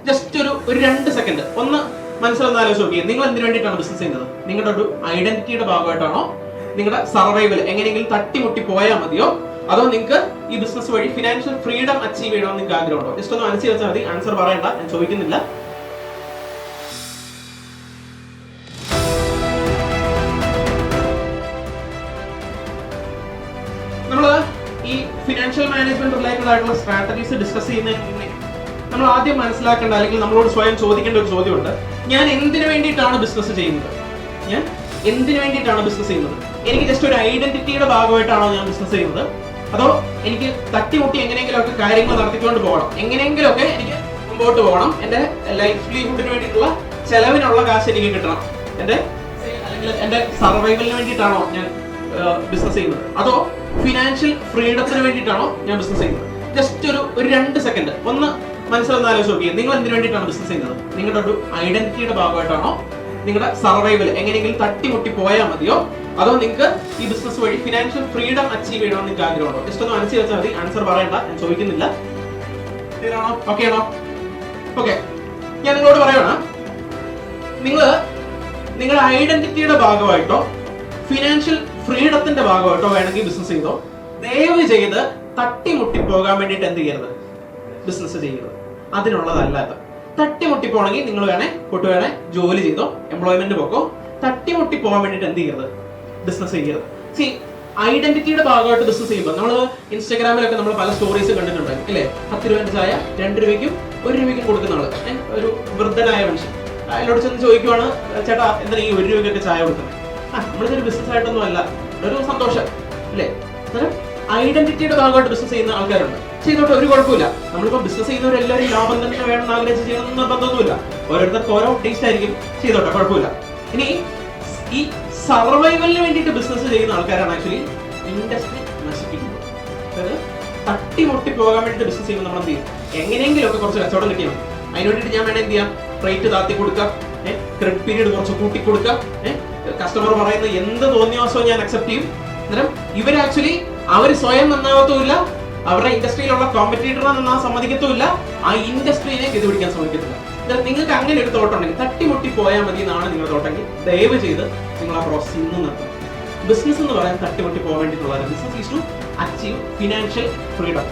Just ഒരു 2 second ഒന്ന് മനസ്സിലൊന്ന് ആലോചിച്ച് നോക്കിയേ. നിങ്ങൾ എന്തിനു വേണ്ടിയിട്ടാണ് ബിസിനസ് ചെയ്യുന്നത്? നിങ്ങളുടെ ഒരു ഐഡന്റിറ്റിയുടെ ഭാഗമായിട്ടാണോ? നിങ്ങളുടെ സർവൈവൽ എങ്ങനെയെങ്കിലും തട്ടിമുട്ടി പോയാൽ മതിയോ? അതോ നിങ്ങൾക്ക് ഈ ബിസിനസ് വഴി ഫിനാൻഷ്യൽ ഫ്രീഡം അച്ചീവ് ചെയ്യണമെന്ന് നിങ്ങൾക്ക് ആഗ്രഹമുണ്ടോ? ജസ്റ്റ് ഒന്ന് മനസ്സിൽ വെച്ചാൽ മതി. ആൻസർ പറയണ്ട, ഞാൻ ചോദിക്കുന്നില്ല. നമ്മൾ ഈ ഫിനാൻഷ്യൽ മാനേജ്മെന്റ് റിലേറ്റഡ് ആയിട്ടുള്ള സ്ട്രാറ്റജീസ് ഡിസ്കസ് ചെയ്യുന്നതിന് മുന്നേ നമ്മൾ ആദ്യം മനസ്സിലാക്കേണ്ട, അല്ലെങ്കിൽ നമ്മളോട് സ്വയം ചോദിക്കേണ്ട ഒരു ചോദ്യമുണ്ട്. ഞാൻ എന്തിനു വേണ്ടിയിട്ടാണ് ബിസിനസ് ചെയ്യുന്നത്? ഞാൻ എന്തിനു വേണ്ടിയിട്ടാണ് ബിസിനസ് ചെയ്യുന്നത്? എനിക്ക് ജസ്റ്റ് ഒരു ഐഡന്റിറ്റിയുടെ ഭാഗമായിട്ടാണോ ഞാൻ ബിസിനസ് ചെയ്യുന്നത്? അതോ എനിക്ക് തട്ടിമുട്ടി എങ്ങനെയെങ്കിലുമൊക്കെ കാര്യങ്ങൾ നടത്തിക്കൊണ്ട് പോകണം, എങ്ങനെയെങ്കിലുമൊക്കെ എനിക്ക് മുമ്പോട്ട് പോകണം, എന്റെ ലൈവ്ലിഹുഡിന് വേണ്ടിയിട്ടുള്ള ചെലവിനുള്ള കാശ് എനിക്ക് കിട്ടണം, അല്ലെങ്കിൽ എന്റെ സർവൈവലിന് വേണ്ടിയിട്ടാണോ ഞാൻ ബിസിനസ് ചെയ്യുന്നത്? അതോ ഫിനാൻഷ്യൽ ഫ്രീഡത്തിന് വേണ്ടിയിട്ടാണോ ഞാൻ ബിസിനസ് ചെയ്യുന്നത്? ജസ്റ്റ് ഒരു 2 സെക്കൻഡ് ഒന്ന് മനസ്സിലൊന്ന് ആലോചിച്ച് നോക്കിയേ. നിങ്ങൾ എന്തിനു വേണ്ടിയിട്ടാണ് ബിസിനസ് ചെയ്യുന്നത്? നിങ്ങളുടെ ഒരു ഐഡന്റിറ്റിയുടെ ഭാഗമായിട്ടാണോ? നിങ്ങളുടെ സർവൈവൽ എങ്ങനെയെങ്കിലും തട്ടിമുട്ടി പോയാൽ മതിയോ? അതോ നിങ്ങൾക്ക് ഈ ബിസിനസ് വഴി ഫിനാൻഷ്യൽ ഫ്രീഡം അച്ചീവ് ചെയ്യണമെന്ന് നിങ്ങൾക്ക് ആഗ്രഹമുണ്ടോ? ജസ്റ്റ് ഒന്ന് മനസ്സിൽ വെച്ചാൽ മതി. ആൻസർ പറയണ്ട, ഞാൻ ചോദിക്കുന്നില്ല. ക്ലിയർ ആണോ? ഓക്കെ ആണോ? ഓക്കെ, ഞാൻ നിങ്ങളോട് പറയണ, നിങ്ങളുടെ ഐഡന്റിറ്റിയുടെ ഭാഗമായിട്ടോ ഫിനാൻഷ്യൽ ഫ്രീഡത്തിന്റെ ഭാഗമായിട്ടോ വേണമെങ്കിൽ ബിസിനസ് ചെയ്തോ. ദയവ് ചെയ്ത് തട്ടിമുട്ടി പോകാൻ വേണ്ടിയിട്ട് എന്ത് ചെയ്യരുത്? ബിസിനസ് ചെയ്യരുത്. അതിനുള്ളതല്ലാത്ത തട്ടിമുട്ടി പോകണമെങ്കിൽ നിങ്ങൾ വേണേ ജോലി ചെയ്തോ, എംപ്ലോയ്മെന്റ് പോക്കോ. തട്ടിമുട്ടി പോകാൻ വേണ്ടിയിട്ട് എന്ത് ചെയ്യരുത്? ബിസിനസ് ചെയ്യരുത്. സി, ഐഡന്റിറ്റിയുടെ ഭാഗമായിട്ട് ബിസിനസ് ചെയ്യുമ്പോൾ നമ്മൾ ഇൻസ്റ്റാഗ്രാമിലൊക്കെ നമ്മൾ പല സ്റ്റോറീസ് കണ്ടിട്ടുണ്ടായി അല്ലേ? 10 രൂപ ചായ 2 രൂപയ്ക്കും 1 രൂപയ്ക്കും കൊടുക്കുന്ന ആള്, ഒരു വൃദ്ധനായ മനുഷ്യൻ അതിനോട് ചെന്ന് ചോദിക്കുവാണ്, ചേട്ടാ എന്തിനാ ഈ 1 രൂപയ്ക്കൊക്കെ ചായ കൊടുക്കുന്നത്? നമ്മളിതൊരു ബിസിനസ് ആയിട്ടൊന്നും അല്ല, ഒരു സന്തോഷം അല്ലേ? ഐഡന്റിറ്റിയുടെ ഭാഗമായിട്ട് ബിസിനസ് ചെയ്യുന്ന ആൾക്കാരുണ്ട്. ചെയ്തോട്ടെ, ഒരു കുഴപ്പമില്ല. നമ്മളിപ്പോ ബിസിനസ് ചെയ്യുന്നവരെല്ലാവരും ലാഭം തന്നെ വേണമെന്ന് ആഗ്രഹിച്ച് ചെയ്യണമെന്ന് നിർബന്ധമൊന്നുമില്ല. ഓരോരുത്തർക്ക് ഓരോ ടേസ്റ്റ് ആയിരിക്കും. ചെയ്തോട്ടെ, കുഴപ്പമില്ല. ഇനി ഈ സർവൈവലിന് വേണ്ടിയിട്ട് ബിസിനസ് ചെയ്യുന്ന ആൾക്കാരാണ് ആക്ച്വലി ഇൻഡസ്ട്രി നശിപ്പിക്കുന്നത്. അതായത് തട്ടിമുട്ടി പോകാൻ വേണ്ടിയിട്ട് ബിസിനസ് ചെയ്യുമ്പോൾ നമ്മൾ എന്ത് ചെയ്യും? എങ്ങനെയെങ്കിലും ഒക്കെ കുറച്ച് കച്ചവടം കിട്ടിയാൽ മതി. അതിന് വേണ്ടിയിട്ട് ഞാൻ വേണമെങ്കിൽ എന്ത് ചെയ്യാം? റേറ്റ് താത്തി കൊടുക്കാം, ക്രെഡിറ്റ് പീരീഡ് കുറച്ച് കൂട്ടി കൊടുക്കാം, കസ്റ്റമർ പറയുന്ന എന്ത് തോന്നിയാസവും ഞാൻ അക്സെപ്റ്റ് ചെയ്യും. അന്നേരം ഇവർ ആക്ച്വലി അവർ സ്വയം നന്നാവത്തുമില്ല, അവരുടെ ഇൻഡസ്ട്രിയിലുള്ള കോമ്പറ്റീറ്ററിനെ നന്നാൻ സമ്മതിക്കത്തുമില്ല, ആ ഇൻഡസ്ട്രീനെ ഗതിപിടിക്കാൻ സമ്മതിക്കത്തില്ല. നിങ്ങൾക്ക് അങ്ങനെ ഒരു തോട്ടുണ്ടെങ്കിൽ, തട്ടിമുട്ടി പോയാൽ മതി എന്നാണ് നിങ്ങളുടെ തോട്ടെങ്കിൽ, ദയവ് ചെയ്ത് നിങ്ങൾ ആ പ്രോസസ് ഇന്നും നടത്തണം. ബിസിനസ് എന്ന് പറയാൻ തട്ടിമുട്ടി പോകാൻ വേണ്ടിയിട്ടുള്ള business is to achieve financial freedom.